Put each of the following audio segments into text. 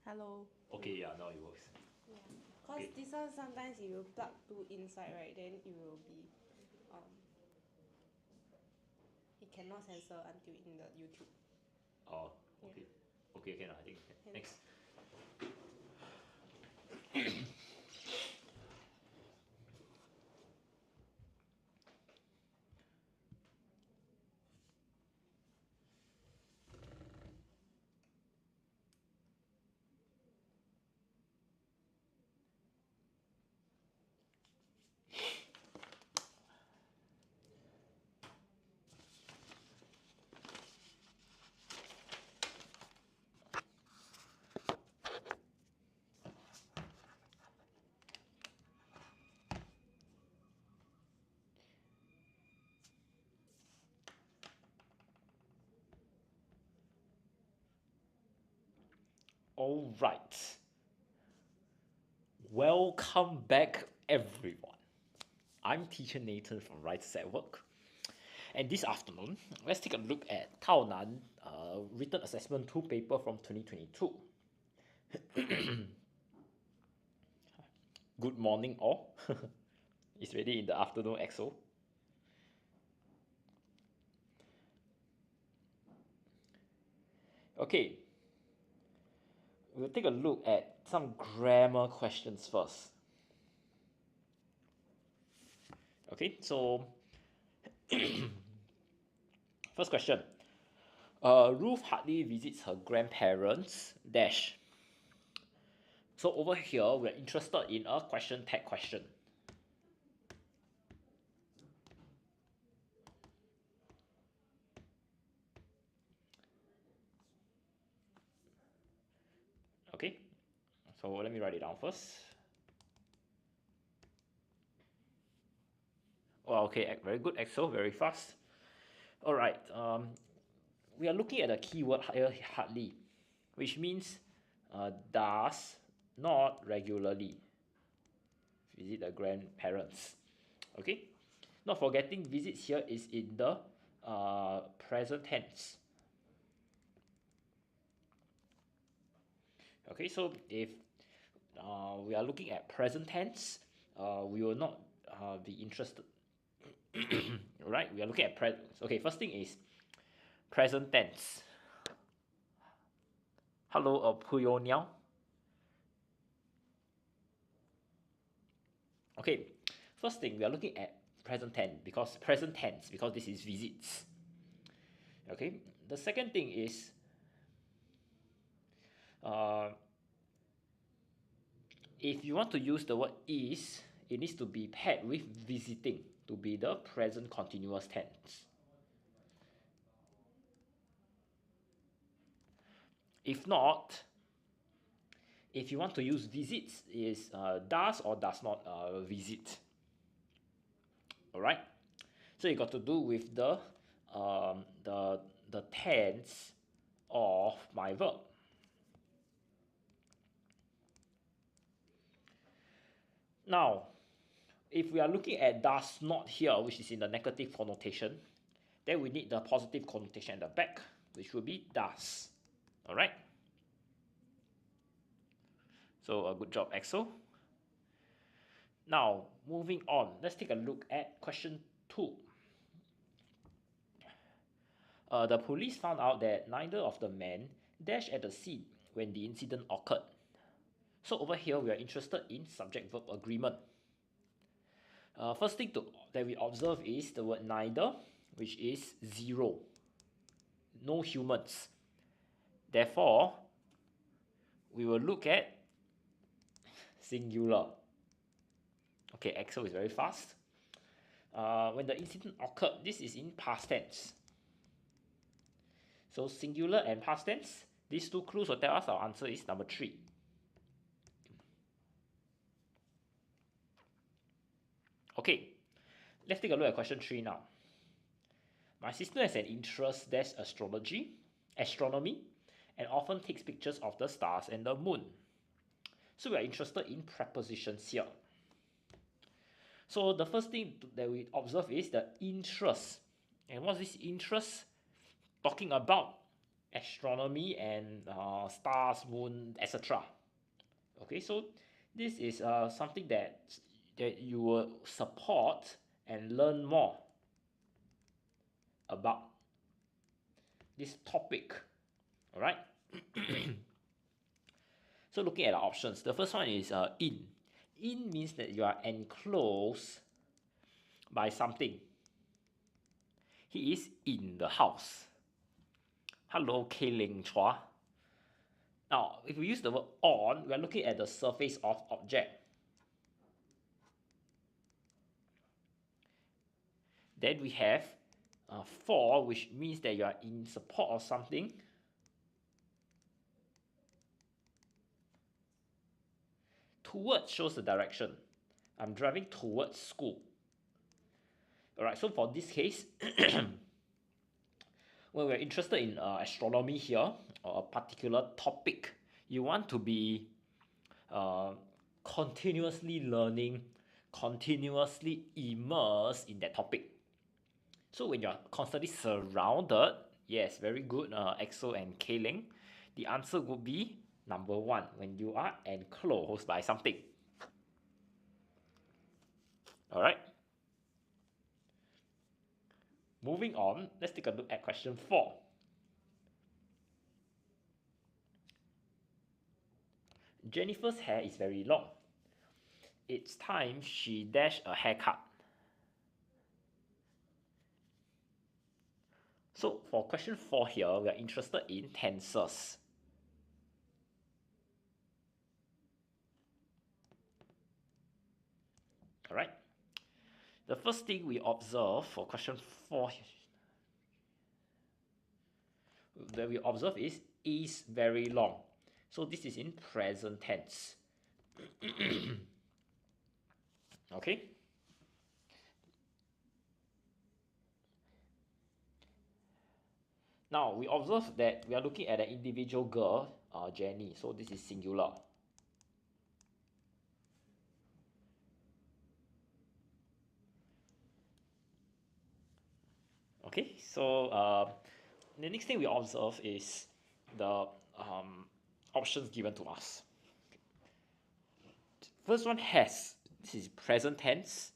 Hello. Okay, yeah, now it works. Yeah. Cause Okay. this one sometimes you will plug two inside, right? Then it will be, um, it cannot censor until in the YouTube. Oh, Yeah. okay. Okay, can, I think. Can. Next. All right. Welcome back, everyone. I'm teacher Nathan from Writers at Work. And this afternoon, let's take a look at Tao Nan Written Assessment 2 paper from 2022. Good morning, all. It's already in the afternoon, EXO. Okay, we'll take a look at some grammar questions first. Okay, so first question. Ruth hardly visits her grandparents, dash. So over here, we're interested in a question tag question. Okay, so let me write it down first. Well, okay, very good, Excel, very fast. All right, we are looking at a keyword here, hardly, which means does not regularly visit the grandparents. Okay, not forgetting visits here is in the present tense. Okay, so if we are looking at present tense, we will not be interested. Right, we are looking at present. Okay, first thing is present tense. Hello, Puyo Niao. Okay, first thing we are looking at present tense because this is visits. Okay, the second thing is if you want to use the word is, it needs to be paired with visiting to be the present continuous tense. If not, if you want to use visits, is does or does not visit. All right, so you got to do with the tense of my verb. Now, if we are looking at does not here, which is in the negative connotation, then we need the positive connotation at the back, which will be does. All right. So a good job, EXO. Now, moving on, let's take a look at question 2. The police found out that neither of the men dashed at the scene when the incident occurred. So over here, we are interested in subject-verb agreement. First thing that we observe is the word neither, which is 0. No humans. Therefore, we will look at singular. Okay, Excel is very fast. When the incident occurred, this is in past tense. So singular and past tense, these two clues will tell us our answer is number 3. Okay, let's take a look at question 3 now. My sister has an interest that's astronomy, and often takes pictures of the stars and the moon. So we are interested in prepositions here. So the first thing that we observe is the interest. And what's this interest talking about? astronomy and stars, moon, etc. Okay, so this is something that you will support and learn more about this topic. All right. So looking at the options, the first one is in. In means that you are enclosed by something. He is in the house. Hello, K Ling Chua. Now, if we use the word on, we are looking at the surface of object. Then we have for, which means that you are in support of something. Towards shows the direction. I'm driving towards school. Alright, so for this case, when we're interested in astronomy here, or a particular topic, you want to be continuously learning, continuously immersed in that topic. So when you're constantly surrounded, yes, very good, EXO and K-Ling, the answer would be number 1, when you are enclosed by something. Alright. Moving on, let's take a look at question 4. Jennifer's hair is very long. It's time she dash a haircut. So for question 4 here, we are interested in tenses. Alright. The first thing we observe for question 4 that we observe is very long. So this is in present tense. Okay. Now we observe that we are looking at an individual girl, Jenny. So this is singular. Okay, so the next thing we observe is the options given to us. First one has. This is present tense.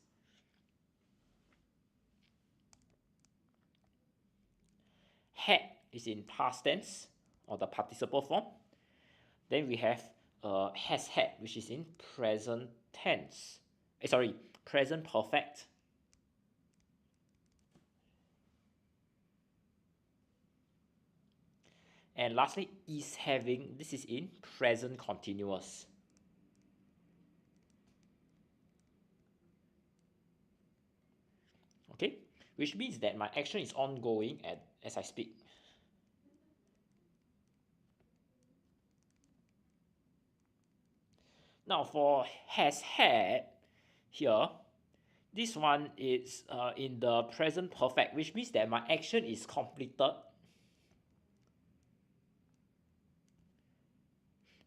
Had is in past tense or the participle form. Then we have has had, which is in present tense. Present perfect. And lastly, is having. This is in present continuous. Okay, which means that my action is ongoing as I speak. Now for has had here, this one is in the present perfect, which means that my action is completed,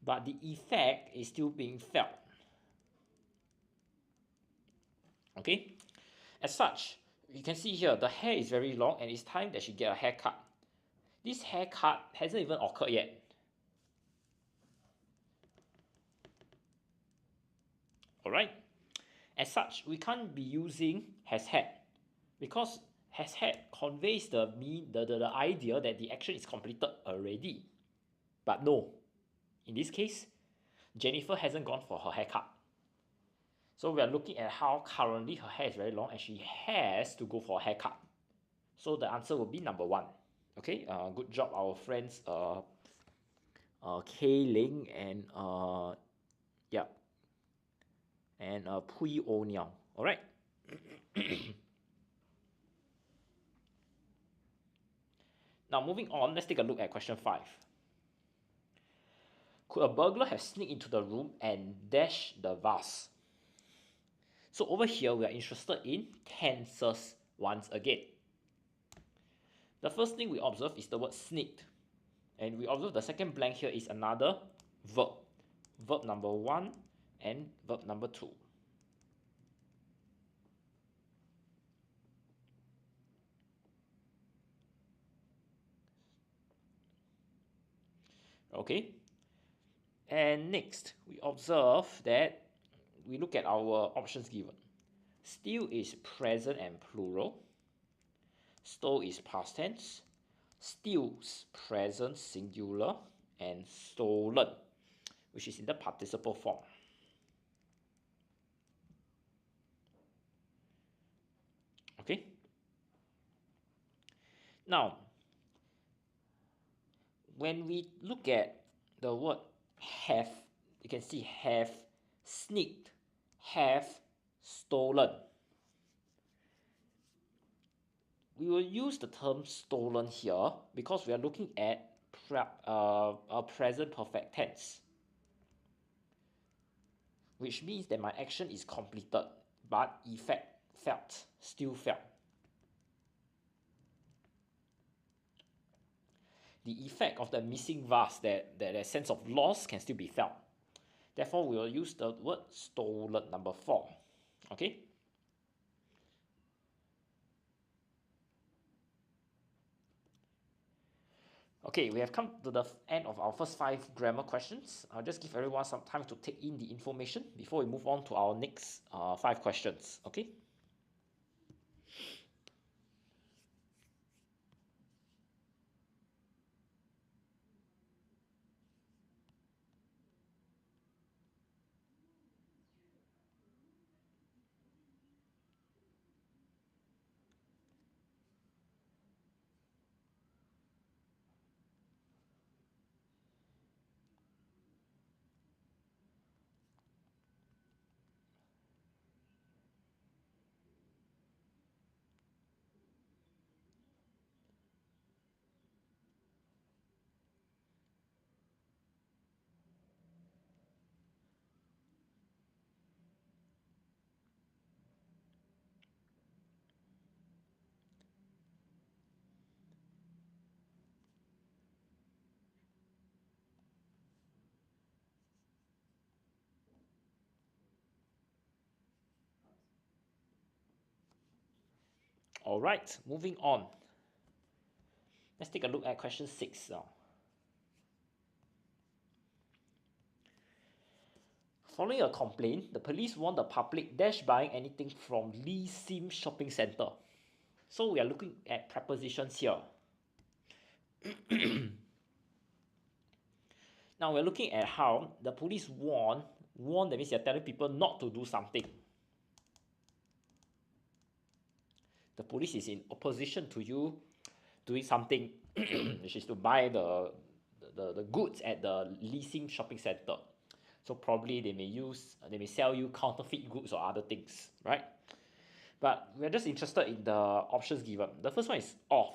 but the effect is still being felt. Okay, as such, you can see here the hair is very long and it's time that she get a haircut. This haircut hasn't even occurred yet. Alright, as such, we can't be using has had because has had conveys the idea that the action is completed already. But no, in this case, Jennifer hasn't gone for her haircut. So we are looking at how currently her hair is very long and she has to go for a haircut. So the answer will be number 1. Okay, good job our friends K-Ling and and Pui O-Niao. Alright. Now moving on, let's take a look at question 5. Could a burglar have sneaked into the room and dashed the vase? So over here, we are interested in tenses once again. The first thing we observe is the word sneaked. And we observe the second blank here is another verb. Verb number 1 and verb number 2. Okay. And next, we observe that we look at our options given. Steal is present and plural. Stole is past tense. Steals present singular. And stolen, which is in the participle form. Okay. Now, when we look at the word have, you can see have sneaked, have stolen. We will use the term stolen here because we are looking at a present perfect tense, which means that my action is completed, but effect still felt. The effect of the missing vase, that sense of loss, can still be felt. Therefore, we will use the word stolen, number 4. Okay. Okay, we have come to the end of our first 5 grammar questions. I'll just give everyone some time to take in the information before we move on to our next 5 questions. Okay. All right, moving on. Let's take a look at question 6 now. Following a complaint, the police warned the public dash buying anything from Lee Sim Shopping Centre. So we are looking at prepositions here. Now we're looking at how the police warn, that means you're telling people not to do something. The police is in opposition to you doing something, which is to buy the goods at the Lee Sim Shopping Centre. So probably they may sell you counterfeit goods or other things, right? But we're just interested in the options given. The first one is of.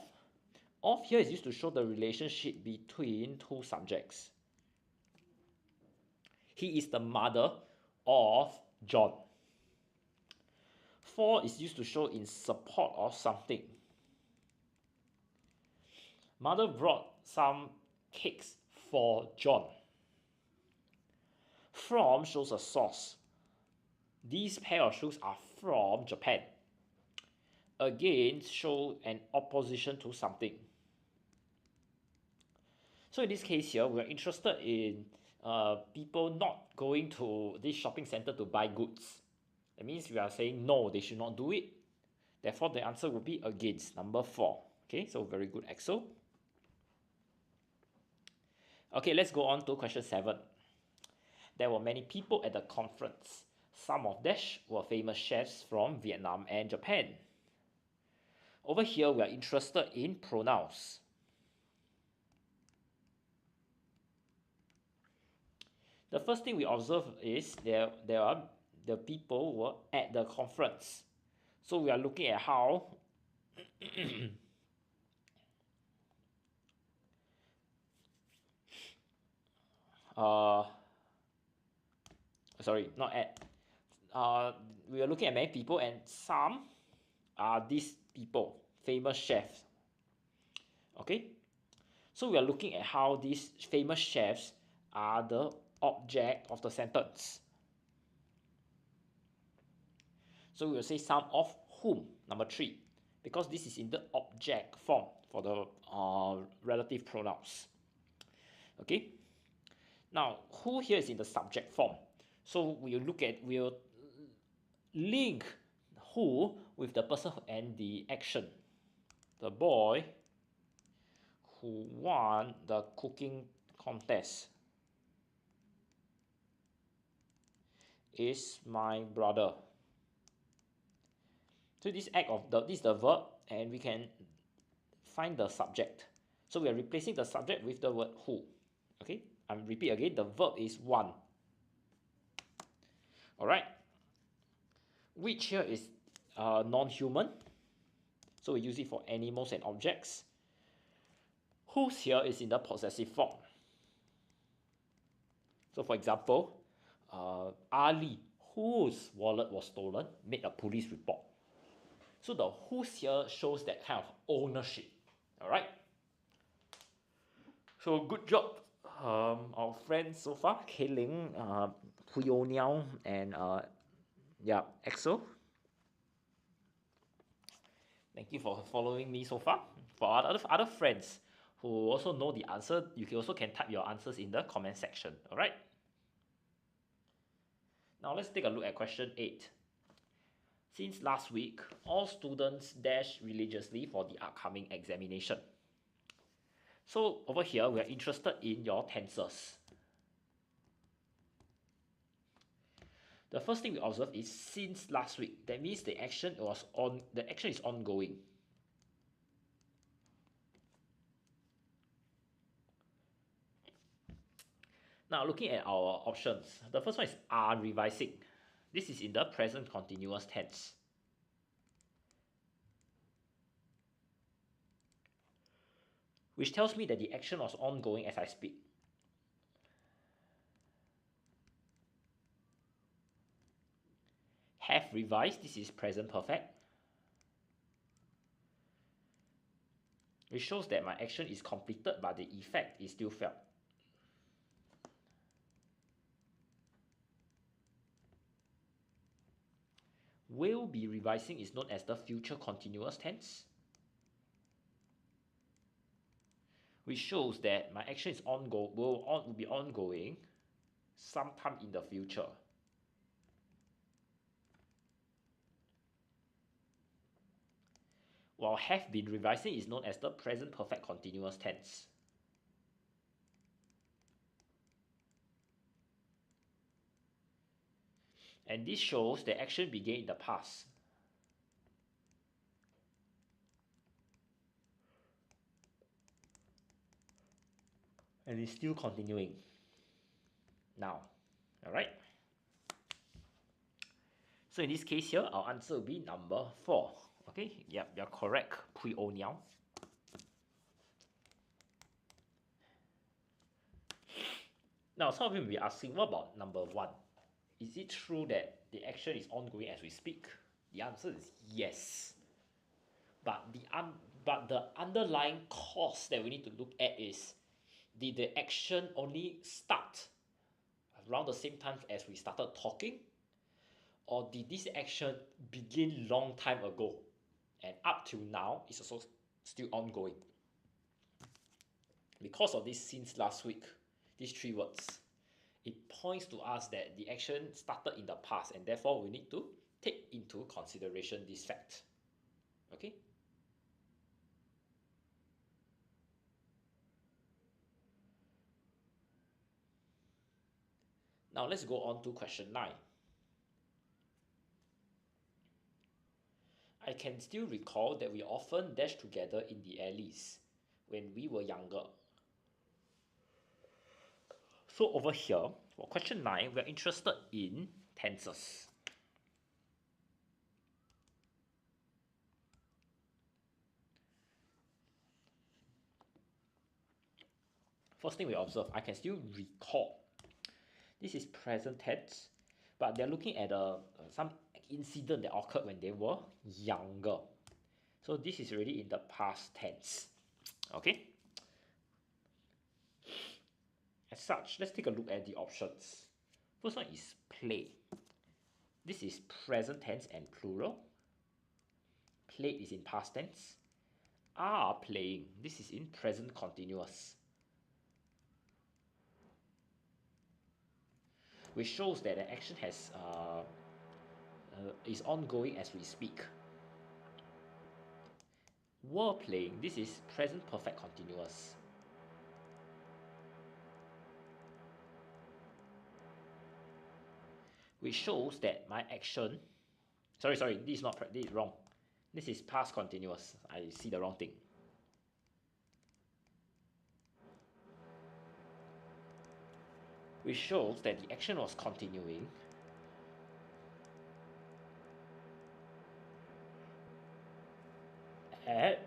Of here is used to show the relationship between 2 subjects. He is the mother of John. For is used to show in support of something. Mother brought some cakes for John. From shows a source. These pair of shoes are from Japan. Again, show an opposition to something. So in this case here, we are interested in people not going to this shopping center to buy goods. That means we are saying no, they should not do it. Therefore, the answer will be against, number 4. Okay, so very good, Axel. Okay, let's go on to question 7. There were many people at the conference. Some of them were famous chefs from Vietnam and Japan. Over here, we are interested in pronouns. The first thing we observe is there are the people were at the conference. So we are looking at how sorry, not at. We are looking at many people, and some are these people, famous chefs. Okay, so we are looking at how these famous chefs are the object of the sentence. So we will say some of whom, number 3, because this is in the object form for the relative pronouns. Okay, Now, who here is in the subject form. So we'll link who with the person and the action. The boy who won the cooking contest is my brother. So this is the verb, and we can find the subject. So we are replacing the subject with the word who. Okay, I repeat again, the verb is one. Alright, which here is non-human, so we use it for animals and objects. Whose here is in the possessive form. So for example, Ali, whose wallet was stolen, made a police report. So the whose here shows that kind of ownership. Alright, so good job, our friends so far, Kayling, Puyo and Axel. Thank you for following me so far. For other friends who also know the answer, you can also type your answers in the comment section. Alright, now let's take a look at question 8. Since last week, all students dash religiously for the upcoming examination. So over here, we are interested in your tenses. The first thing we observe is since last week. That means the action is ongoing. Now looking at our options, the first one is are revising. This is in the present continuous tense. Which tells me that the action was ongoing as I speak. Have revised, this is present perfect. Which shows that my action is completed but the effect is still felt. Will be revising is known as the future continuous tense, which shows that my action is will be ongoing sometime in the future. While have been revising is known as the present perfect continuous tense. And this shows that action began in the past. And is still continuing now. Alright? So in this case here, our answer will be number 4. Okay, yep, you're correct, Pui O Niao. Now, some of you may be asking, what about number 1? Is it true that the action is ongoing as we speak? The answer is yes. But the underlying cause that we need to look at is, did the action only start around the same time as we started talking? Or did this action begin long time ago? And up till now, it's also still ongoing. Because of this since last week, these 3 words, it points to us that the action started in the past, and therefore we need to take into consideration this fact. Okay? Now let's go on to question 9. I can still recall that we often dashed together in the alleys when we were younger. So over here, for question 9, we're interested in tenses. First thing we observe, I can still recall. This is present tense, but they're looking at some incident that occurred when they were younger. So this is already in the past tense. Okay? As such, let's take a look at the options. First one is play. This is present tense and plural. Played is in past tense. Are playing. This is in present continuous. which shows that the action is ongoing as we speak. Were playing, this is present perfect continuous. Which shows that my action, sorry, this is not, this is wrong. This is past continuous. I see the wrong thing. Which shows that the action was continuing at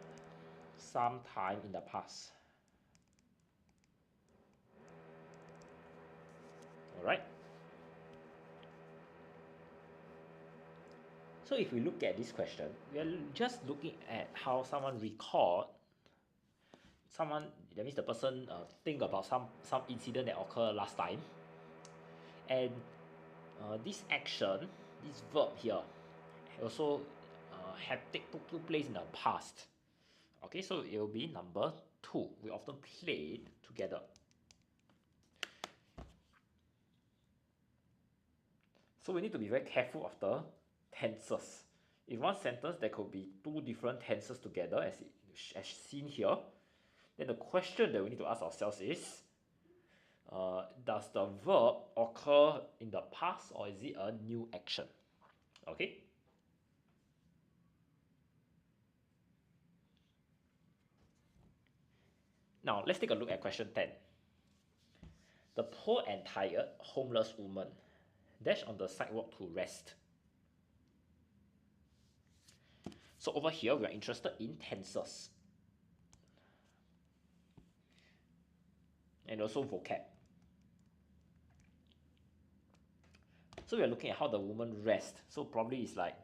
some time in the past. Alright. So if we look at this question, we are just looking at how someone record, that means the person think about some incident that occurred last time, and this action, this verb here, also took place in the past. Okay, so it will be number 2. We often play it together. So we need to be very careful of the tenses. In one sentence, there could be 2 different tenses together, as seen here. Then the question that we need to ask ourselves is, does the verb occur in the past or is it a new action? Okay. Now, let's take a look at question 10. The poor and tired homeless woman dashed on the sidewalk to rest. So over here, we are interested in tenses and also vocab. So we are looking at how the woman rests. So probably it's like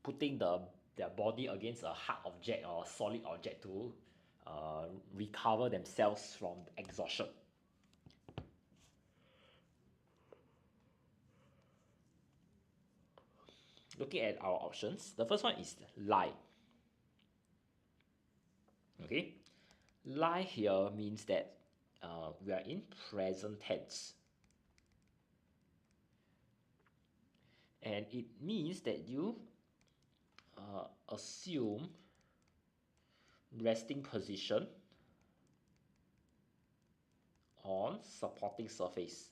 putting their body against a hard object or a solid object to recover themselves from exhaustion. Looking at our options, the first one is lie. Okay, lie here means that we are in present tense, and it means that you assume resting position on supporting surface.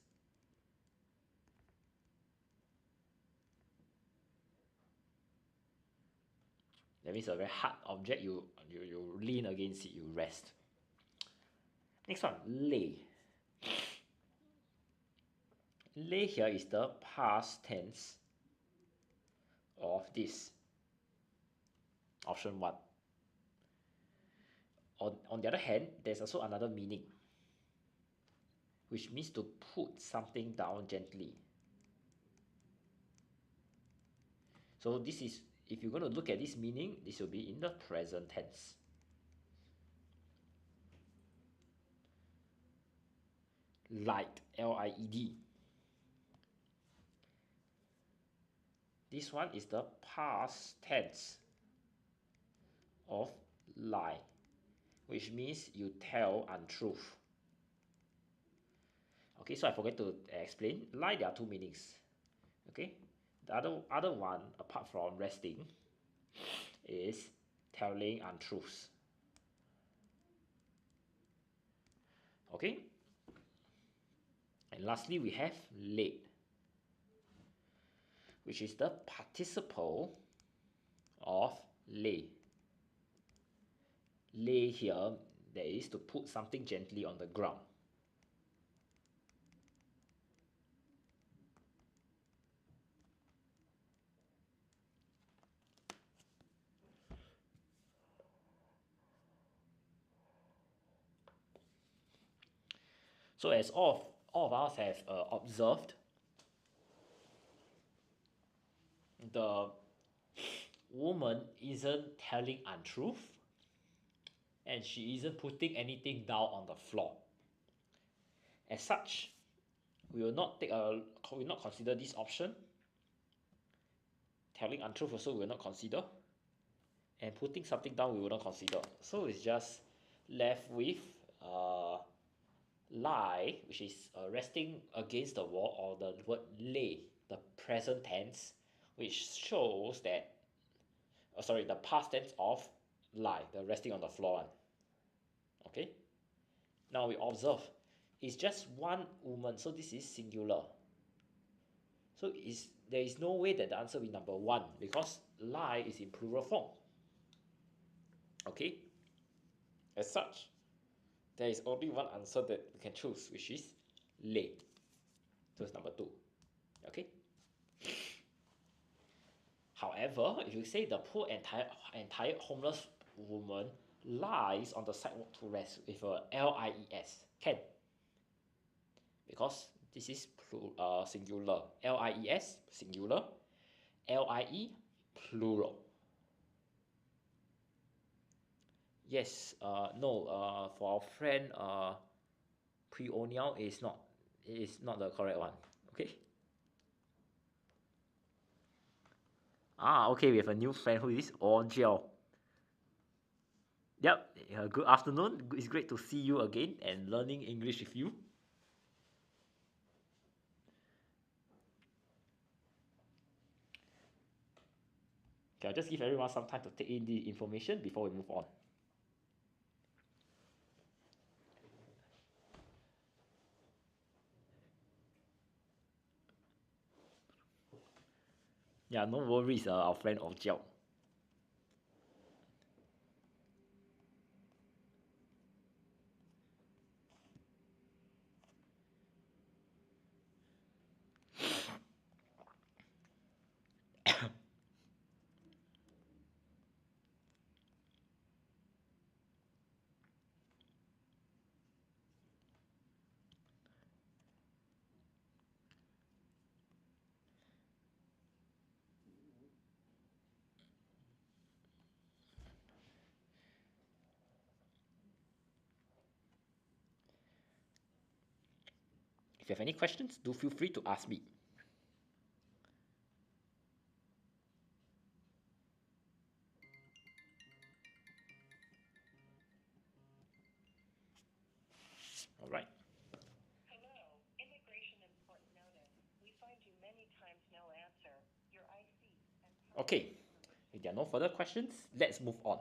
That means a very hard object, you lean against it, you rest. Next one, lay. Lay here is the past tense of this. Option 1. On the other hand, there's also another meaning, which means to put something down gently. So this is, if you're going to look at this meaning, this will be in the present tense. Lied, L-I-E-D. This one is the past tense of lie, which means you tell untruth. Okay, so I forgot to explain. Lie, there are 2 meanings. Okay, the other one, apart from resting, is telling untruths. Okay, and lastly we have laid, which is the participle of lay. Lay here, that is to put something gently on the ground. So as all of us have observed, the woman isn't telling untruth, and she isn't putting anything down on the floor. As such, we will not consider this option. Telling untruth also we will not consider, and putting something down we will not consider. So it's just left with lie, which is resting against the wall, or the word lay, the present tense, which shows that, sorry, the past tense of lie, the resting on the floor one. Okay, now we observe it's just one woman, so this is singular. So there is no way that the answer will be number one, because lie is in plural form. Okay, as such, there is only one answer that we can choose, which is lay. So it's number two. Okay. However, if you say the poor entire homeless woman lies on the sidewalk to rest with a lies, can, because this is singular. Lies singular, lie plural. Yes, no, for our friend Preonial is not, it is not the correct one. Okay. Okay, we have a new friend who is Orgel. Yep, good afternoon. It's great to see you again and learning English with you. Okay, I'll just give everyone some time to take in the information before we move on. Yeah, no worries, our friend Orgel. If you have any questions, do feel free to ask me. All right. Hello, immigration important notice. We find you many times no answer. Your IC and Okay, if there are no further questions, let's move on.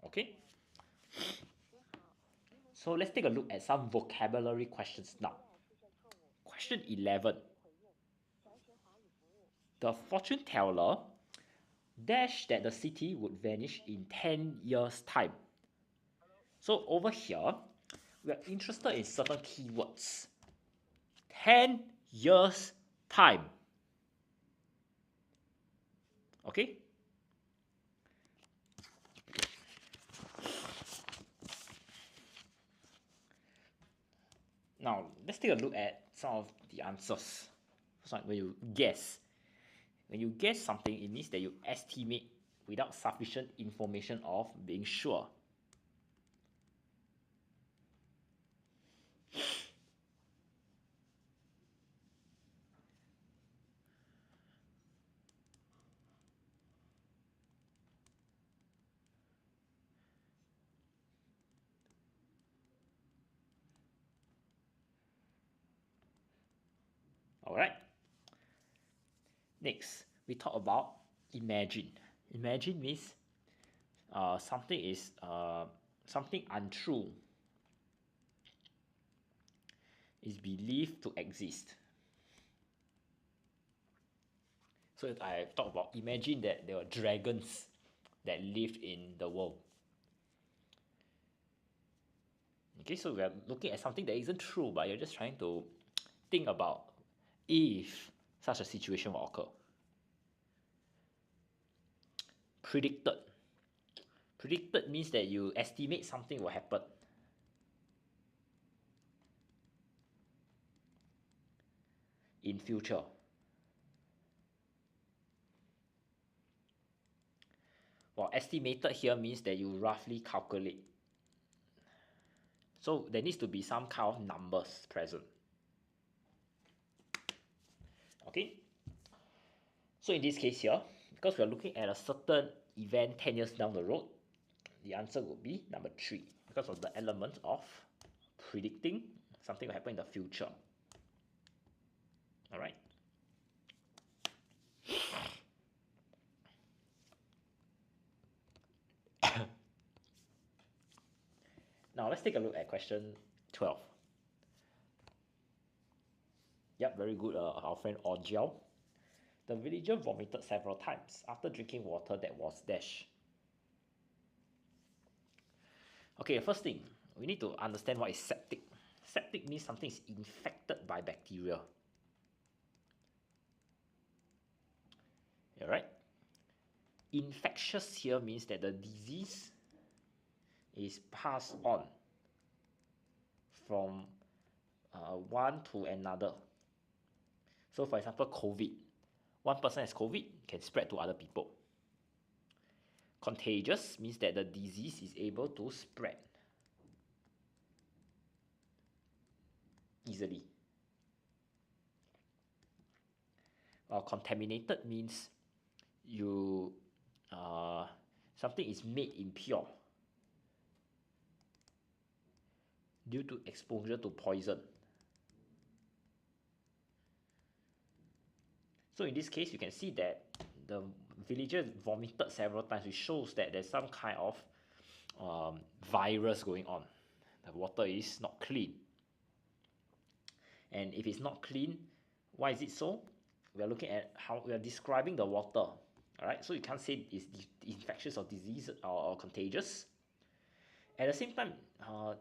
Okay. So let's take a look at some vocabulary questions now. Question 11. The fortune teller dashed that the city would vanish in 10 years' time. So over here, we are interested in certain keywords. 10 years' time. Okay? Now, let's take a look at some of the answers. So when you guess. When you guess something, it means that you estimate without sufficient information of being sure. Alright. Next, we talk about imagine. Imagine means something is something untrue is believed to exist. So if I talk about imagine that there were dragons that lived in the world. Okay, so we are looking at something that isn't true, but you're just trying to think about if such a situation will occur. Predicted. Predicted means that you estimate something will happen. In future. Well, estimated here means that you roughly calculate. So there needs to be some kind of numbers present. Okay. So in this case here, because we are looking at a certain event 10 years down the road, the answer would be number 3, because of the element of predicting Something will happen in the future. All right. Now let's take a look at question 12. Yep, very good, our friend Orjiao. The villager vomited several times after drinking water that was dash. Okay, first thing, we need to understand what is septic. Septic means something is infected by bacteria. Alright? Infectious here means that the disease is passed on from one to another. So for example, COVID. One person has COVID, can spread to other people. Contagious means that the disease is able to spread easily. While contaminated means something is made impure due to exposure to poison. So in this case, you can see that the villager vomited several times, which shows that there's some kind of virus going on. The water is not clean. And if it's not clean, why is it so? We are looking at how we are describing the water. Alright, so you can't say it's infectious or disease or contagious. At the same time,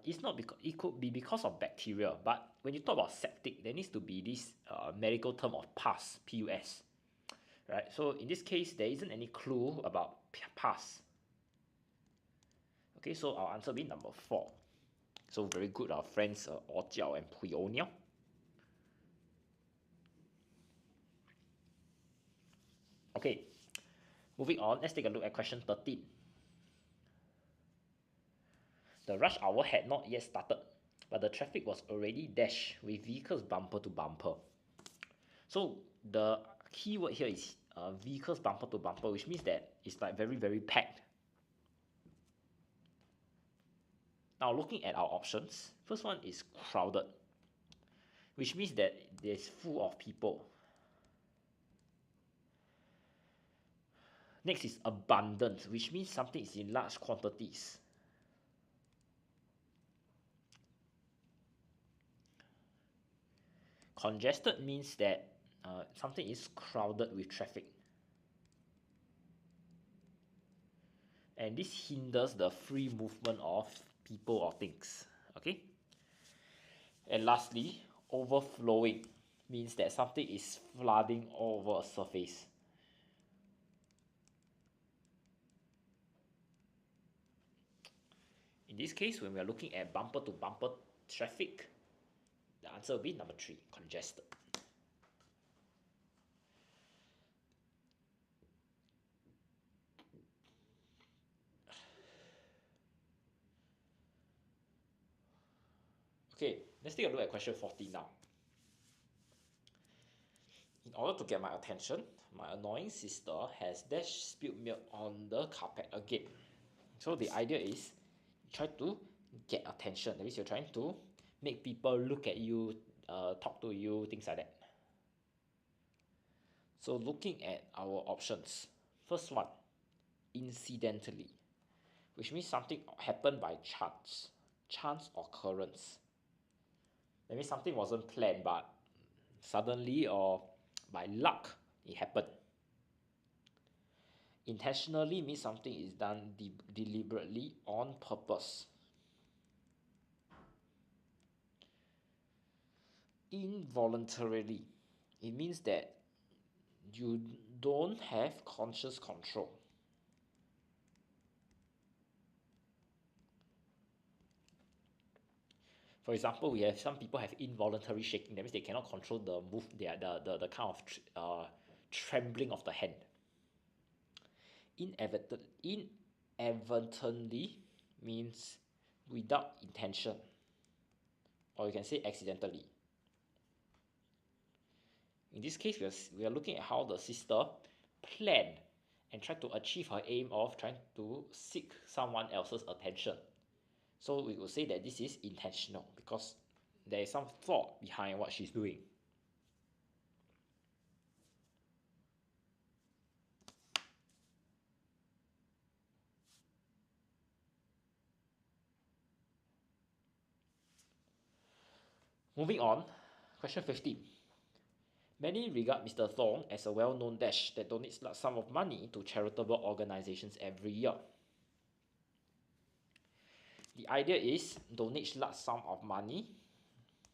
it's not because it could be because of bacteria. But when you talk about septic, there needs to be this medical term of pus, P-U-S. Right. So in this case, there isn't any clue about pus. Okay, so our answer will be number 4. So very good, our friends Orjiao and Pui Oniao. Okay, moving on, let's take a look at question 13. The rush hour had not yet started, but the traffic was already dash with vehicles bumper to bumper. So the key word here is vehicles bumper to bumper, which means that it's like very, very packed. Now looking at our options, first one is crowded, which means that it's full of people. Next is abundant, which means something is in large quantities. Congested means that something is crowded with traffic. And this hinders the free movement of people or things. Okay? And lastly, overflowing means that something is flooding over a surface. In this case, when we are looking at bumper to bumper traffic, the answer will be number 3, congested. Okay, let's take a look at question 14 now. In order to get my attention, my annoying sister has spilled milk on the carpet again. So the idea is you try to get attention. That means you're trying to make people look at you, talk to you, things like that. So looking at our options, first one, incidentally, which means something happened by chance occurrence. That means something wasn't planned, but suddenly or by luck, it happened. Intentionally means something is done deliberately on purpose. Involuntarily, it means that you don't have conscious control. For example, we have some people have involuntary shaking. That means they cannot control the kind of trembling of the hand. Inadvertently means without intention, or you can say accidentally. In this case, we are looking at how the sister planned and tried to achieve her aim of trying to seek someone else's attention. So we will say that this is intentional because there is some thought behind what she's doing. Moving on, question 15. Many regard Mr. Thong as a well-known dash that donates large sum of money to charitable organizations every year. The idea is donate large sum of money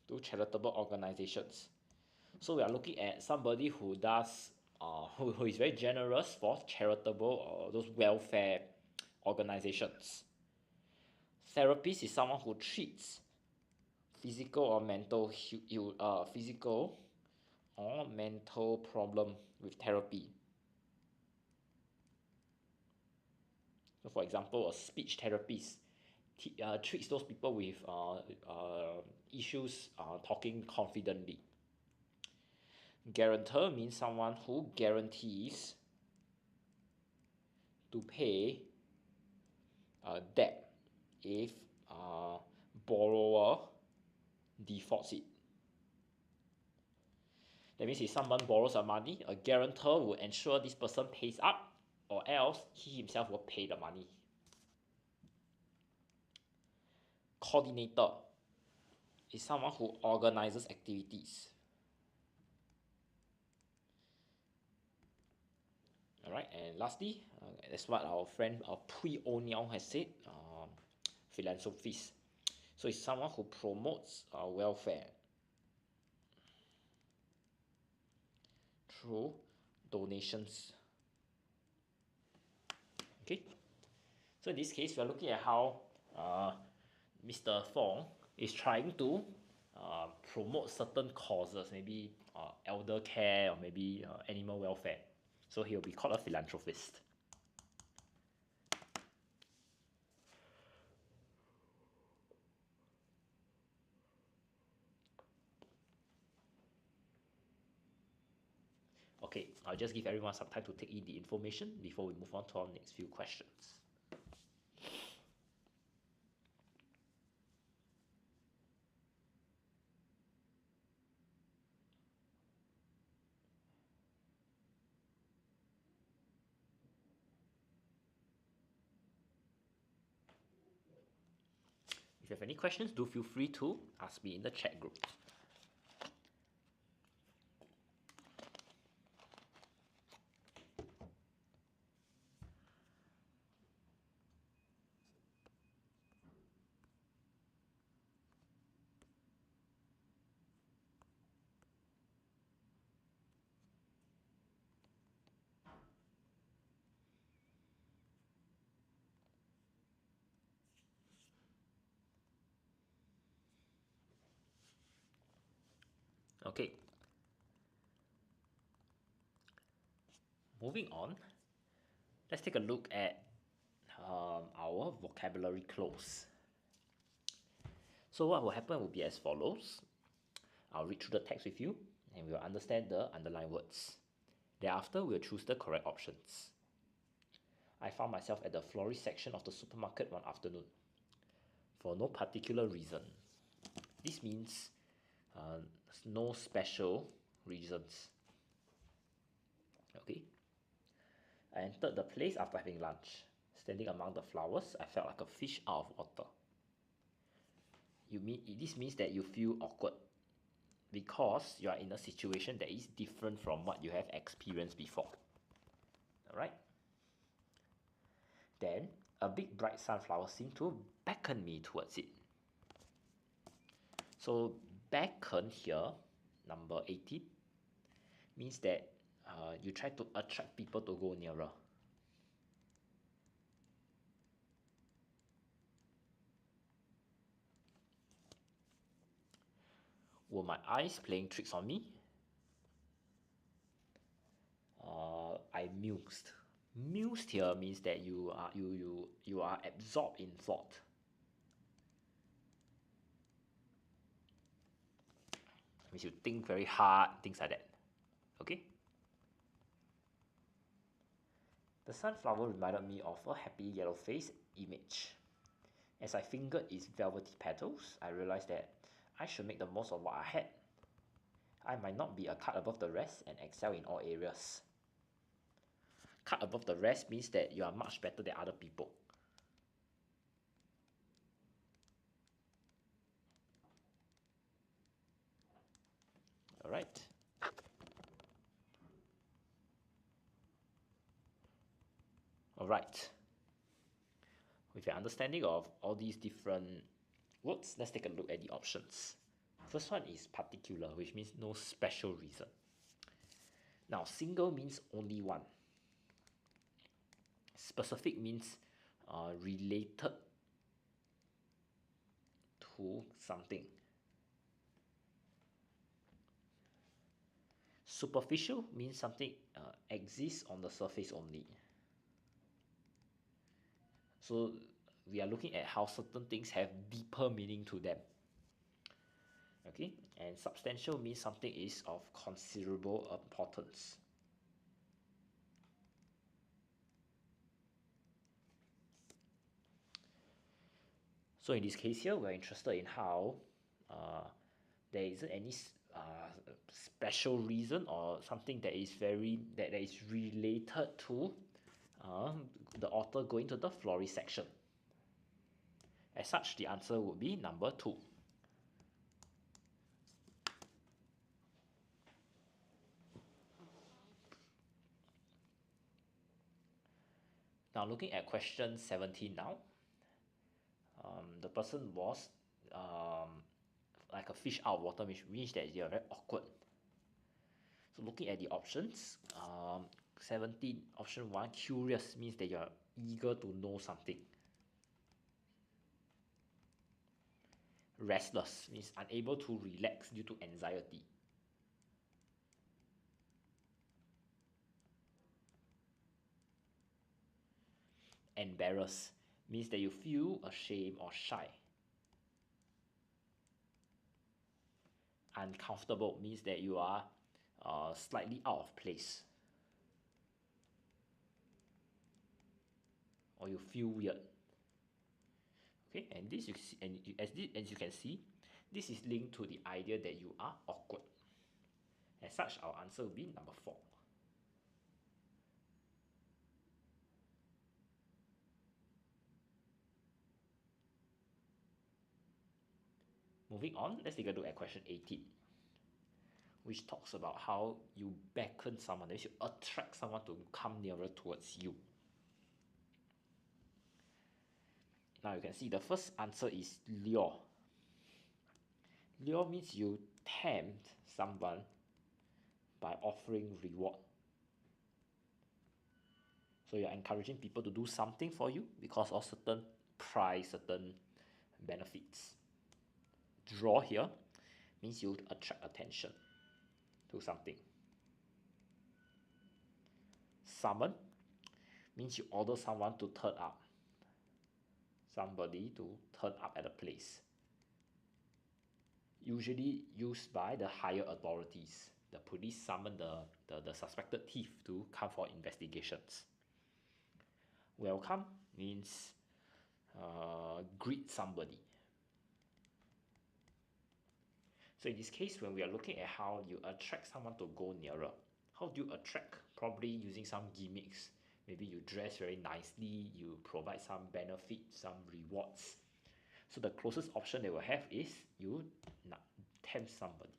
to charitable organizations. So we are looking at somebody who does, who is very generous for charitable or those welfare organizations. Therapist is someone who treats physical or mental problem with therapy. So for example, a speech therapist treats those people with issues talking confidently. Guarantor means someone who guarantees to pay debt if borrower defaults it. That means if someone borrows some money, a guarantor will ensure this person pays up, or else he himself will pay the money. Coordinator is someone who organizes activities. Alright, and lastly, that's what our friend Pui O'Neill has said, philanthropist. So it's someone who promotes welfare through donations. Okay, so in this case, we are looking at how Mr. Fong is trying to promote certain causes, maybe elder care or maybe animal welfare. So he will be called a philanthropist. Okay, I'll just give everyone some time to take in the information before we move on to our next few questions. If you have any questions, do feel free to ask me in the chat group. Okay. Moving on, let's take a look at our vocabulary clues. So what will happen will be as follows. I'll read through the text with you and we'll understand the underlined words. Thereafter, we'll choose the correct options. I found myself at the florist section of the supermarket one afternoon for no particular reason. This means no special reasons. Okay. I entered the place after having lunch. Standing among the flowers, I felt like a fish out of water. This means that you feel awkward because you are in a situation that is different from what you have experienced before. Alright? Then, a big bright sunflower seemed to beckon me towards it. So, beckon here, number 18, means that you try to attract people to go nearer. Were my eyes playing tricks on me? I mused. Mused here means that you are absorbed in thought. Means you think very hard, things like that. Okay? The sunflower reminded me of a happy yellow-faced image. As I fingered its velvety petals, I realized that I should make the most of what I had. I might not be a cut above the rest and excel in all areas. Cut above the rest means that you are much better than other people. Alright. Alright. With your understanding of all these different words, let's take a look at the options. First one is particular, which means no special reason. Now, single means only one. Specific means related to something. Superficial means something exists on the surface only. So we are looking at how certain things have deeper meaning to them. Okay, and substantial means something is of considerable importance. So in this case here, we're interested in how there isn't any special reason or something that is related to the author going to the florist section. As such, the answer would be number 2. Now looking at question 17 now. The person was like a fish out of water, which means that they are very awkward. So looking at the options, 17, option 1, curious means that you are eager to know something. Restless means unable to relax due to anxiety. Embarrassed means that you feel ashamed or shy. Uncomfortable means that you are slightly out of place, or you feel weird. Okay, and this you see, as you can see, this is linked to the idea that you are awkward. As such, our answer will be number 4. Moving on, let's take a look at question 18, which talks about how you beckon someone, that is, you attract someone to come nearer towards you. Now you can see the first answer is lure. Lure means you tempt someone by offering reward. So you're encouraging people to do something for you because of certain prize, certain benefits. Draw here means you attract attention to something. Summon means you order someone to turn up. Somebody to turn up at a place. Usually used by the higher authorities. The police summon the suspected thief to come for investigations. Welcome means greet somebody. So in this case, when we are looking at how you attract someone to go nearer, how do you attract? Probably using some gimmicks. Maybe you dress very nicely, you provide some benefits, some rewards. So the closest option they will have is you tempt somebody,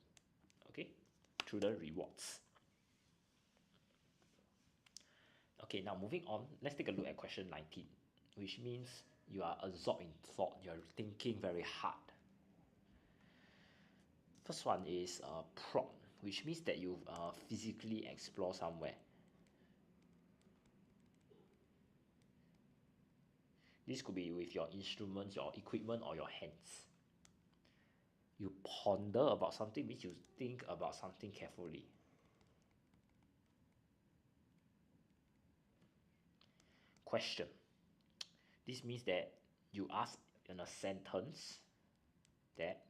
okay, through the rewards. Okay, now moving on, let's take a look at question 19, which means you are absorbed in thought, you're thinking very hard. First one is prompt, which means that you physically explore somewhere. This could be with your instruments, your equipment, or your hands. You ponder about something, means you think about something carefully. Question. This means that you ask in a sentence that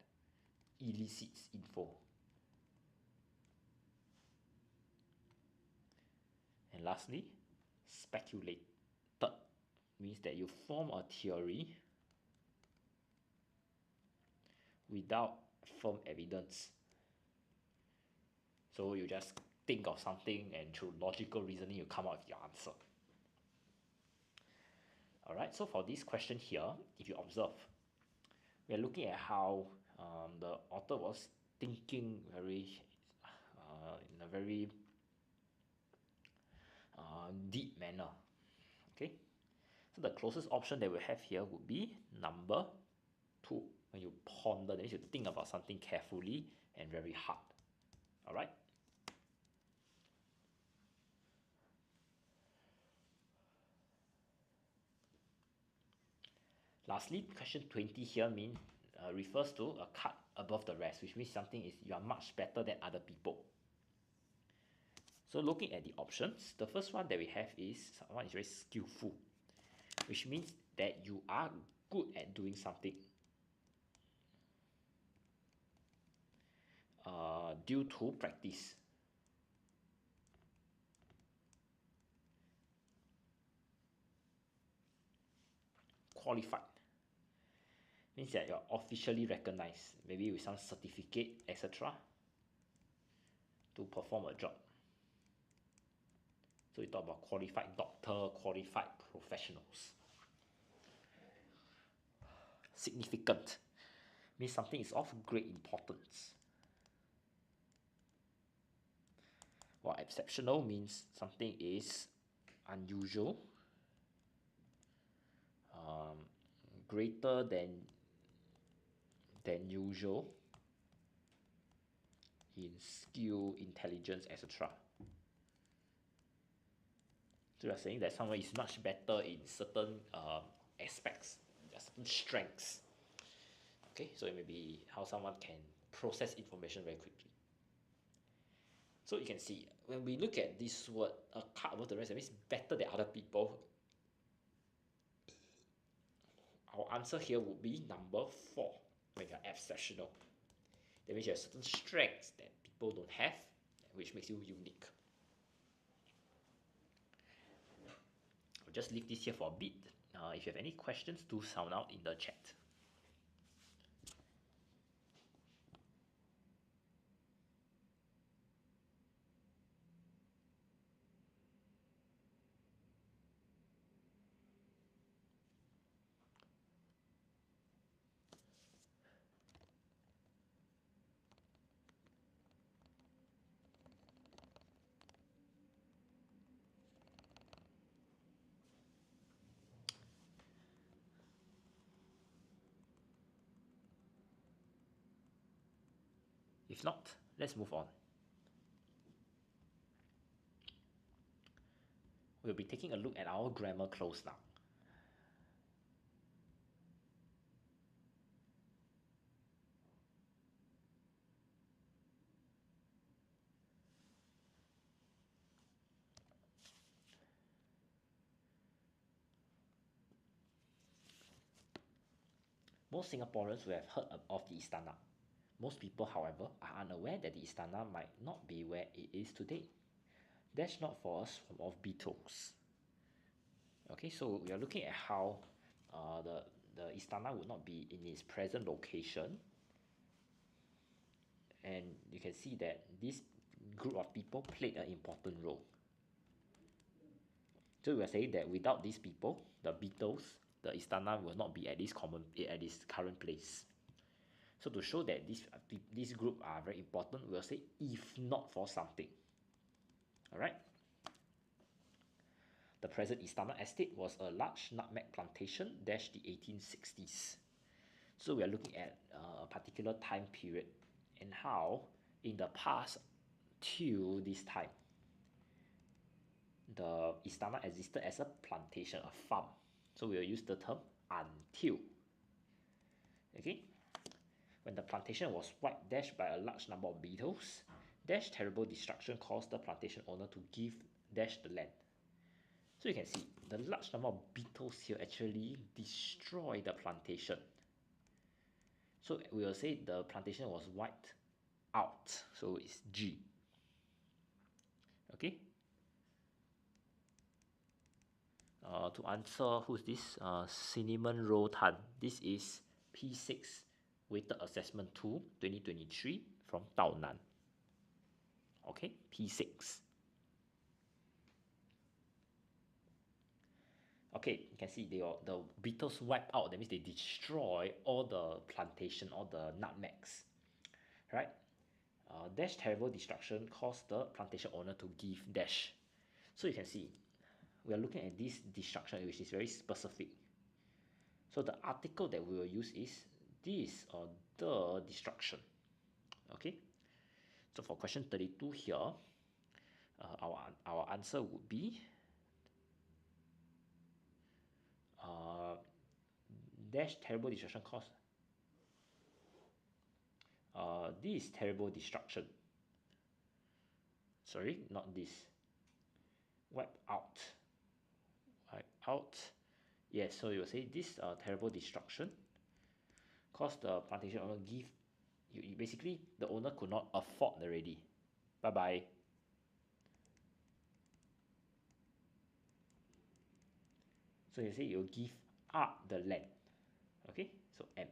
elicits info. And lastly, speculated means that you form a theory without firm evidence. So you just think of something and through logical reasoning you come up with your answer. Alright, so for this question here, if you observe, we are looking at how the author was thinking in a very deep manner. Okay, so the closest option that we have here would be number 2. When you ponder, that means you think about something carefully and very hard. Alright. Lastly, question 20 here refers to a cut above the rest, which means something is you are much better than other people. So looking at the options, the first one that we have is someone is very skillful, which means that you are good at doing something due to practice. Qualified means that you're officially recognized, maybe with some certificate, etc., to perform a job. So we talk about qualified doctor, qualified professionals. Significant means something is of great importance. While exceptional means something is unusual, greater than usual in skill, intelligence, etc. So you're saying that someone is much better in certain aspects, certain strengths. Okay, so it may be how someone can process information very quickly. So you can see, when we look at this word, a cut above the rest, that means better than other people. Our answer here would be number 4, when you're exceptional. That means you have certain strengths that people don't have, which makes you unique. I'll just leave this here for a bit. If you have any questions, do sound out in the chat. If not, let's move on. We'll be taking a look at our grammar close now. Most Singaporeans will have heard of the Istana. Most people, however, are unaware that the Istana might not be where it is today. That's not for us from of Beatles. Okay, so we are looking at how the Istana would not be in its present location. And you can see that this group of people played an important role. So we are saying that without these people, the Beatles, the Istana will not be at this current place. So to show that this group are very important, we'll say if not for something. Alright. The present Istana estate was a large nutmeg plantation dash the 1860s. So we are looking at a particular time period and how in the past till this time the Istana existed as a plantation, a farm. So we will use the term until. Okay. When the plantation was wiped dash by a large number of beetles, dash terrible destruction caused the plantation owner to give dash the land. So you can see the large number of beetles here actually destroy the plantation. So we will say the plantation was wiped out. So it's G. Okay. To answer, who's this? Cinnamon Roll Tan. This is P6 Weighted Assessment 2 2023 from Tao Nan. Okay, P6. Okay, you can see the beetles wipe out, that means they destroy all the plantation, all the nutmegs, right? Dash terrible destruction caused the plantation owner to give dash. So you can see, we are looking at this destruction which is very specific. So the article that we will use is this or the destruction. Okay, so for question 32 here, our answer would be dash terrible destruction caused. This terrible destruction. Sorry, not this. Wipe out. Wipe out. Yes, so you will say this terrible destruction caused the plantation owner give. Basically, the owner could not afford already. Bye bye. So you say you give up the land. Okay, so M.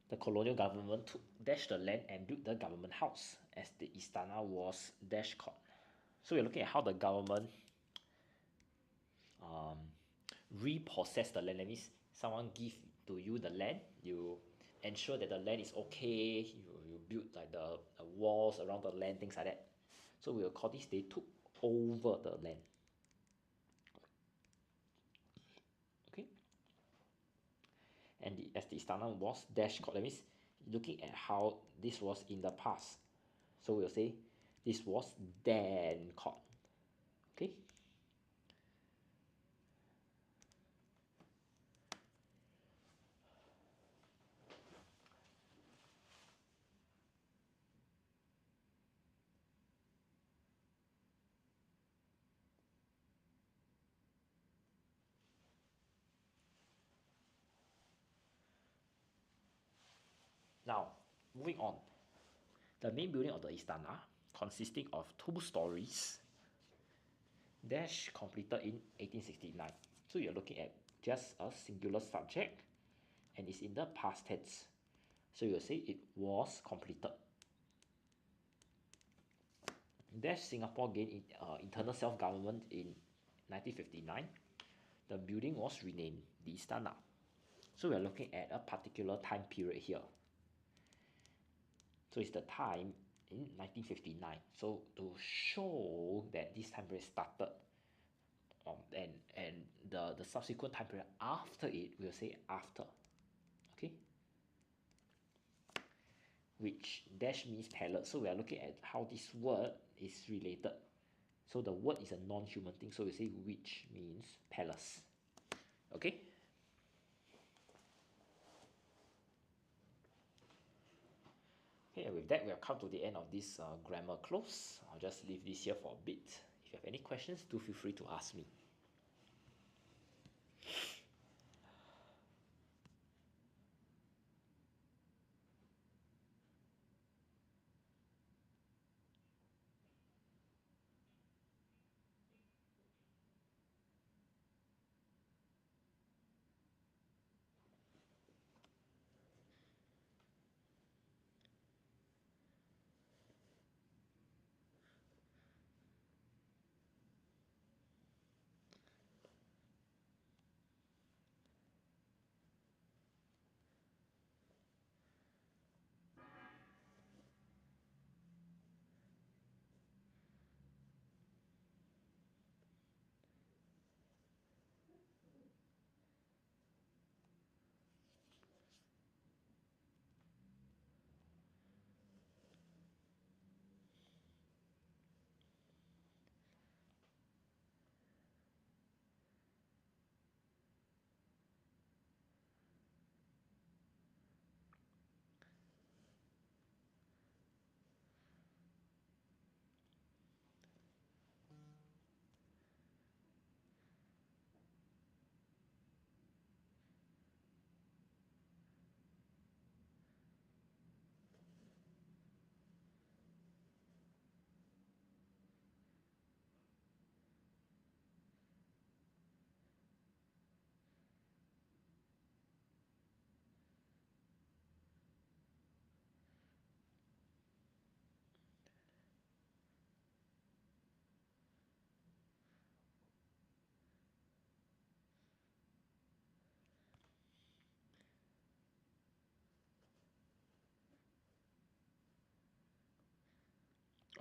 The colonial government took dash the land and built the government house as the istana was dash called. So we're looking at how the government repossess the land. That means someone give to you the land, you ensure that the land is okay, you build like the walls around the land, things like that. So we will call this, they took over the land. Okay, and as the istana was dash called, that means looking at how this was in the past. So we'll say this was then called. Okay. Now, moving on. The main building of the istana, consisting of 2 stories, dash completed in 1869. So you're looking at just a singular subject and it's in the past tense. So you'll say it was completed. Dash Singapore gained internal self-government in 1959. The building was renamed the Istana. So we're looking at a particular time period here. So it's the time in 1959. So to show that this time period started, and the subsequent time period after it, we'll say after. Okay. Which dash means palace. So we are looking at how this word is related. So the word is a non-human thing. So we say which means palace. Okay. Okay, and with that, we have come to the end of this grammar close. I'll just leave this here for a bit. If you have any questions, do feel free to ask me.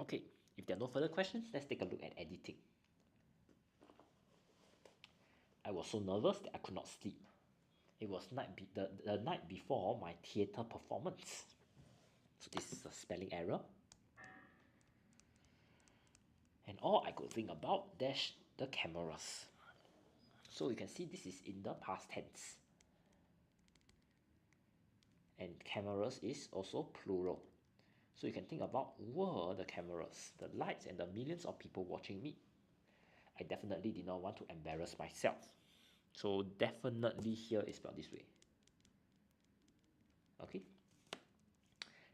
Okay, if there are no further questions, let's take a look at editing. I was so nervous that I could not sleep. It was the night before my theatre performance. So this is a spelling error. And all I could think about dash the cameras. So you can see this is in the past tense. And cameras is also plural. So you can think about were the cameras, the lights and the millions of people watching me. I definitely did not want to embarrass myself. So definitely here is spelled this way. Okay.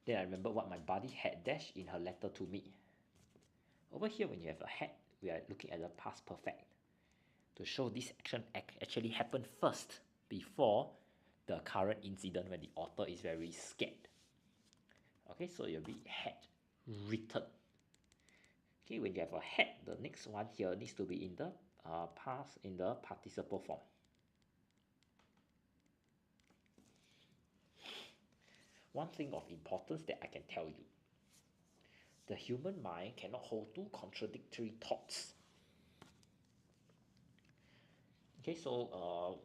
Then I remember what my buddy had dash in her letter to me. Over here, when you have a had, we are looking at the past perfect to show this action actually happened first before the current incident when the author is very scared. Okay, so you'll be had written. Okay, when you have a had, the next one here needs to be in the past, in the participle form. One thing of importance that I can tell you, the human mind cannot hold two contradictory thoughts. Okay, so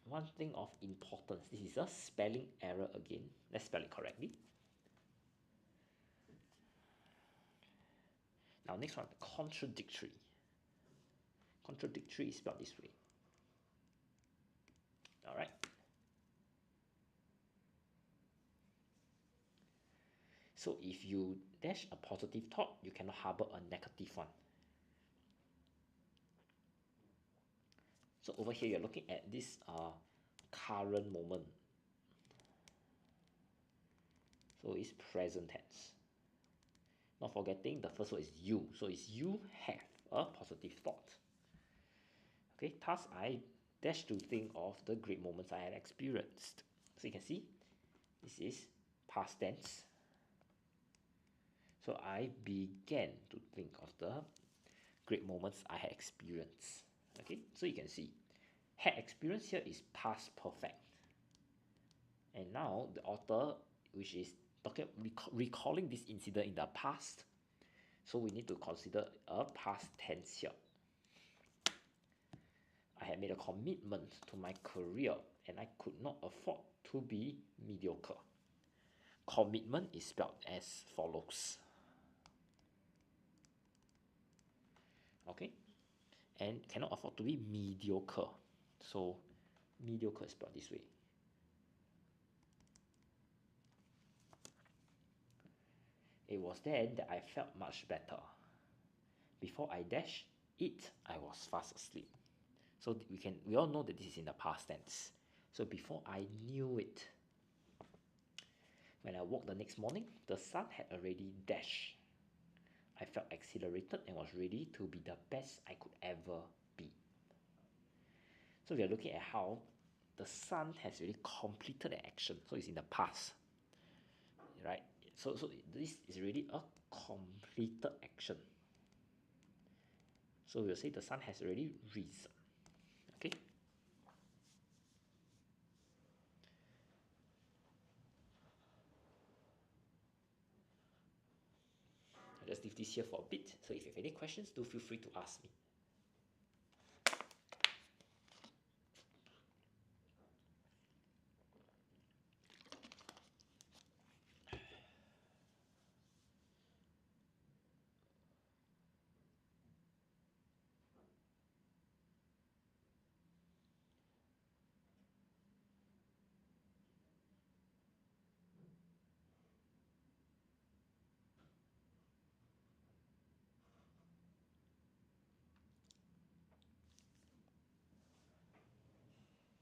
one thing of importance, this is a spelling error again. Let's spell it correctly. Now next one, contradictory. Contradictory is spelled this way. Alright. So if you dash a positive thought, you cannot harbor a negative one. So over here, you're looking at this current moment. So it's present tense. Not forgetting the first word is you. So it's you have a positive thought. Okay, thus I dash to think of the great moments I had experienced. So you can see, this is past tense. So I began to think of the great moments I had experienced. Okay, so you can see, had experience here is past perfect. And now the author, which is recalling this incident in the past, so we need to consider a past tense here. I had made a commitment to my career and I could not afford to be mediocre. Commitment is spelled as follows. Okay, and cannot afford to be mediocre. So mediocre is spelled this way. It was then that I felt much better. Before I dash it, I was fast asleep. So we all know that this is in the past tense. So before I knew it, when I woke the next morning, the sun had already dashed. I felt exhilarated and was ready to be the best I could ever be. So we are looking at how the sun has already completed the action. So it's in the past, right? So this is really a completed action. So we'll say the sun has already risen. Okay. I'll just leave this here for a bit. So if you have any questions, do feel free to ask me.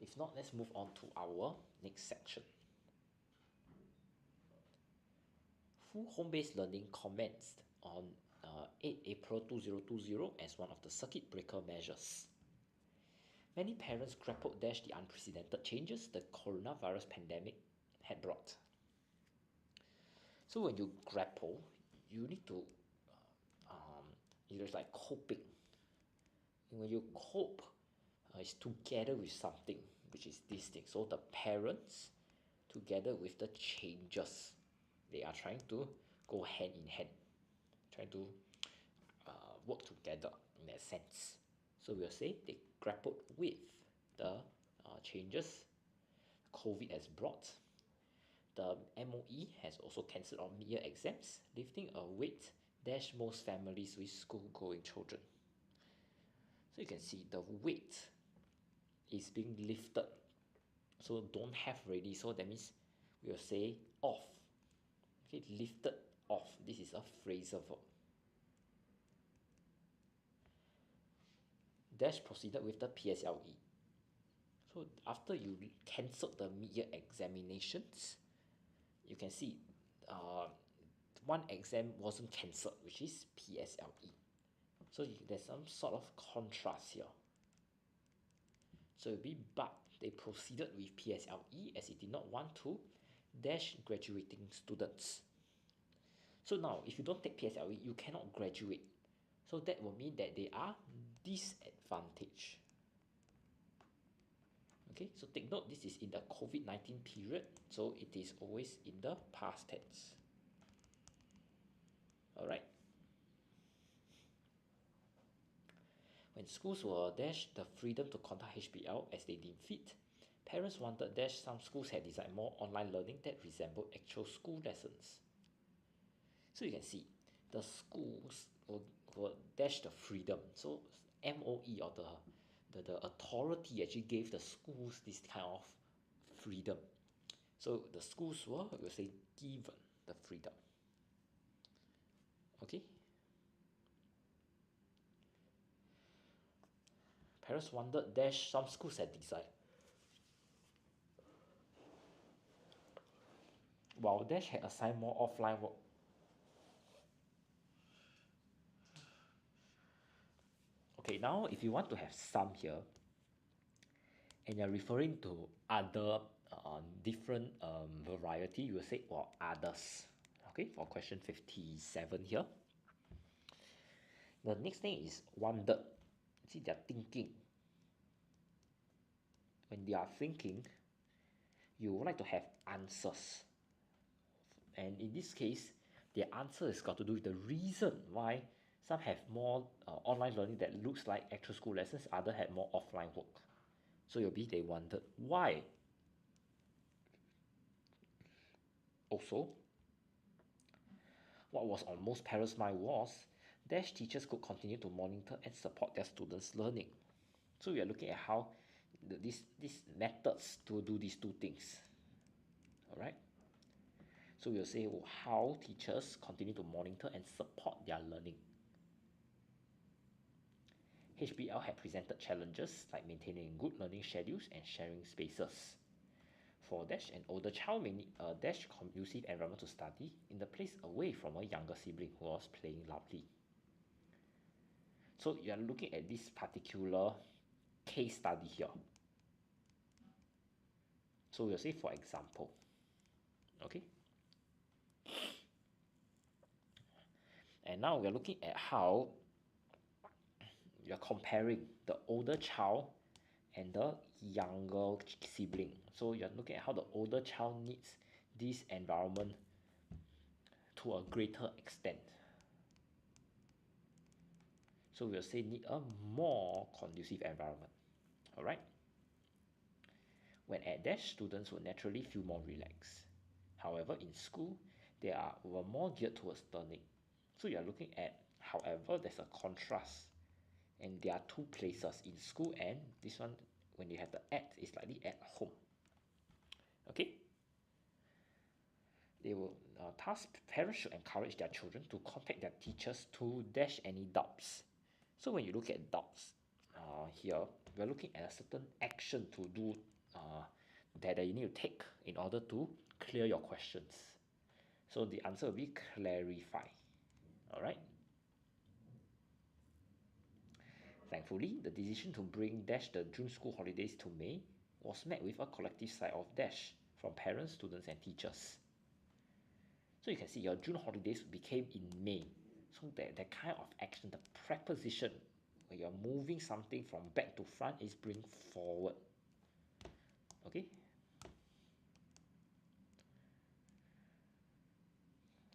If not, let's move on to our next section. Full home-based learning commenced on 8 April 2020 as one of the circuit breaker measures. Many parents grappled the unprecedented changes the coronavirus pandemic had brought. So when you grapple, you need to, it's like coping. And when you cope, it's together with something, which is this thing. So the parents, together with the changes, they are trying to go hand in hand try to work together in that sense. So we'll say they grappled with the changes COVID has brought. The MOE has also cancelled on mid-year exams, lifting a weight dash most families with school-going children. So you can see the weight is being lifted. So don't have already. So that means we will say off. Okay, lifted off. This is a phrasal verb. Dash proceeded with the PSLE. So after you cancelled the mid-year examinations, you can see one exam wasn't cancelled, which is PSLE. So there's some sort of contrast here. So it will be, but they proceeded with PSLE as it did not want to dash graduating students. So now, if you don't take PSLE, you cannot graduate. So that will mean that they are disadvantaged. Okay, so take note, this is in the COVID-19 period, so it is always in the past tense. Alright. When schools were dashed the freedom to conduct HBL as they deemed fit, parents wanted dash some schools had designed more online learning that resembled actual school lessons. So you can see the schools were dashed the freedom. So MOE or the authority actually gave the schools this kind of freedom. So the schools were, we'll say, given the freedom. Okay. Parents wanted dash some schools had designed. While dash had assigned more offline work. Okay, now if you want to have some here, and you're referring to other different variety, you will say, well, others. Okay, for question 57 here. The next thing is wondered. See, they're thinking. When they are thinking, you would like to have answers. And in this case, the answer has got to do with the reason why some have more online learning that looks like actual school lessons, others had more offline work. So you'll be, they wondered why. Also, what was on most parents' mind was dash teachers could continue to monitor and support their students' learning. So we are looking at how these methods to do these two things. Alright? So we'll say how teachers continue to monitor and support their learning. HBL had presented challenges like maintaining good learning schedules and sharing spaces. For dash, an older child may need a dash conducive environment to study in the place away from a younger sibling who was playing loudly. So you are looking at this particular case study here. So we'll say, for example, okay. And now we're looking at how you're comparing the older child and the younger sibling. So you're looking at how the older child needs this environment to a greater extent. So we'll say need a more conducive environment. Alright? When at dash, students will naturally feel more relaxed. However, in school, they were more geared towards learning. So you're looking at, however, there's a contrast. And there are two places in school, and this one, when you have the at, is slightly at home. Okay? They will task parents should encourage their children to contact their teachers to dash any doubts. So when you look at doubts here, we're looking at a certain action to do that you need to take in order to clear your questions. So the answer will be clarify. Alright? Thankfully, the decision to bring dash the June school holidays to May was met with a collective sigh of dash from parents, students and teachers. So you can see your June holidays became in May. So that kind of action, the preposition, where you're moving something from back to front, is bring forward. Okay?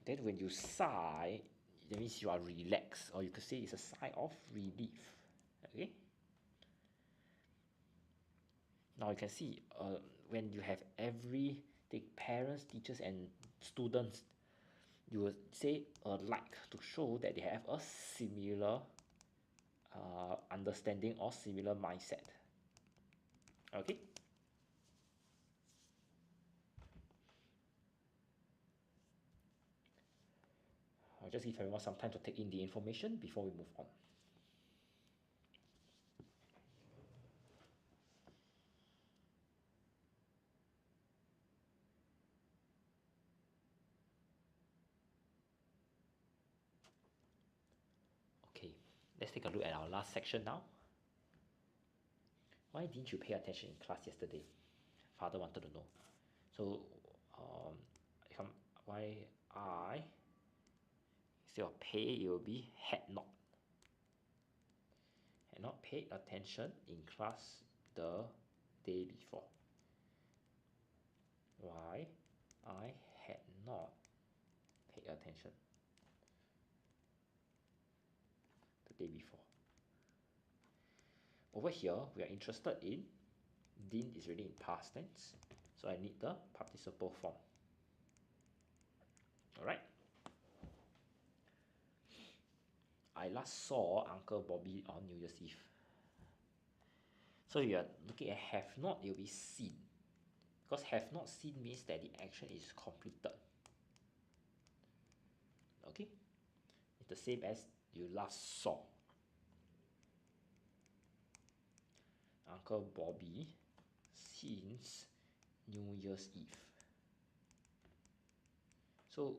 Then when you sigh, that means you are relaxed, or you could say it's a sigh of relief. Okay. Now you can see when you have every the parents, teachers, and students, you will say a like to show that they have a similar understanding or similar mindset. Okay. I'll just give everyone some time to take in the information before we move on. Okay, let's take a look at our last section now. Why didn't you pay attention in class yesterday? Father wanted to know. So, why I, instead of pay, it will be had not. Had not paid attention in class the day before. Why I had not paid attention the day before. Over here, we are interested in didn't is already in past tense, so I need the participle form. Alright. I last saw Uncle Bobby on New Year's Eve. So you are looking at have not, it will be seen. Because have not seen means that the action is completed. Okay? It's the same as you last saw Uncle Bobby since New Year's Eve. So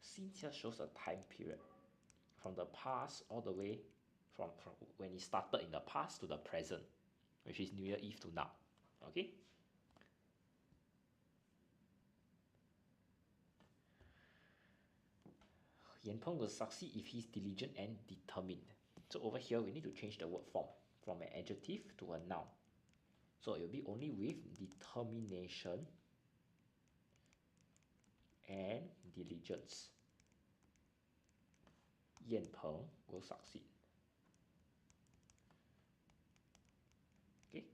since here shows a time period from the past all the way from when it started in the past to the present, which is New Year Eve to now. Okay. Yan Peng will succeed if he's diligent and determined. So over here we need to change the word form from an adjective to a noun. So it will be only with determination and diligence. Yan Peng will succeed. Okay.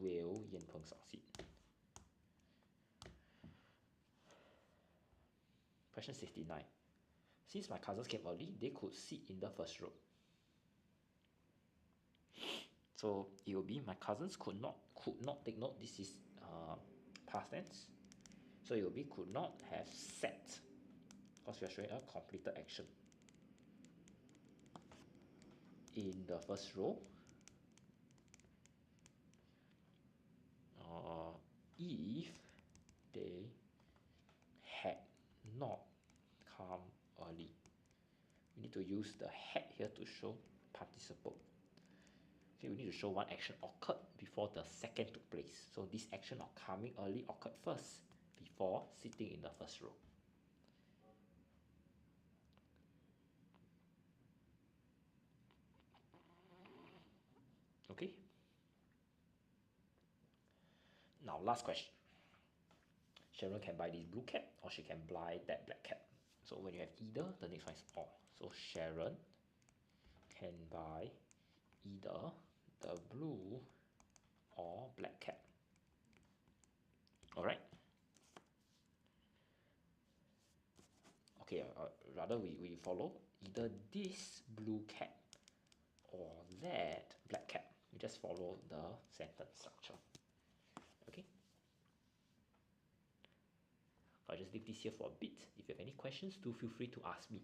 Will Yan Peng succeed? Question 69. Since my cousins came early, they could sit in the first row. So it will be my cousins could not take note. This is past tense. So it will be could not have sat, because we are showing a completed action. In the first row, if they had not come early. We need to use the had here to show participle. Okay, we need to show one action occurred before the second took place. So this action of coming early occurred first before sitting in the first row. Okay. Now last question. Sharon can buy this blue cap or she can buy that black cap. So when you have either, the next one is or. So Sharon can buy either the blue or black cap. Alright. Okay, rather we follow either this blue cap or that black cap. We just follow the sentence structure. Okay. I'll just leave this here for a bit. If you have any questions, do feel free to ask me.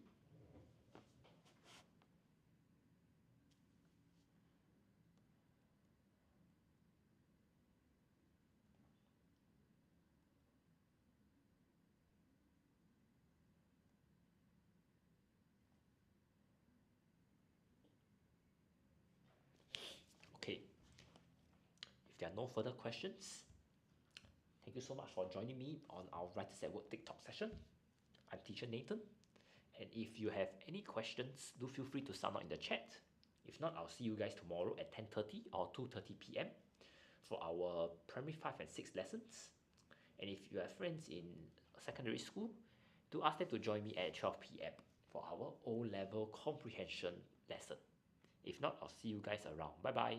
Okay. If there are no further questions, thank you so much for joining me on our Writers at Work TikTok session. I'm teacher Nathan, and if you have any questions, do feel free to sound out in the chat. If not, I'll see you guys tomorrow at 10:30 or 2:30 p.m. for our primary 5 and 6 lessons. And if you have friends in secondary school, do ask them to join me at 12 p.m. for our O-level comprehension lesson. If not, I'll see you guys around. Bye bye.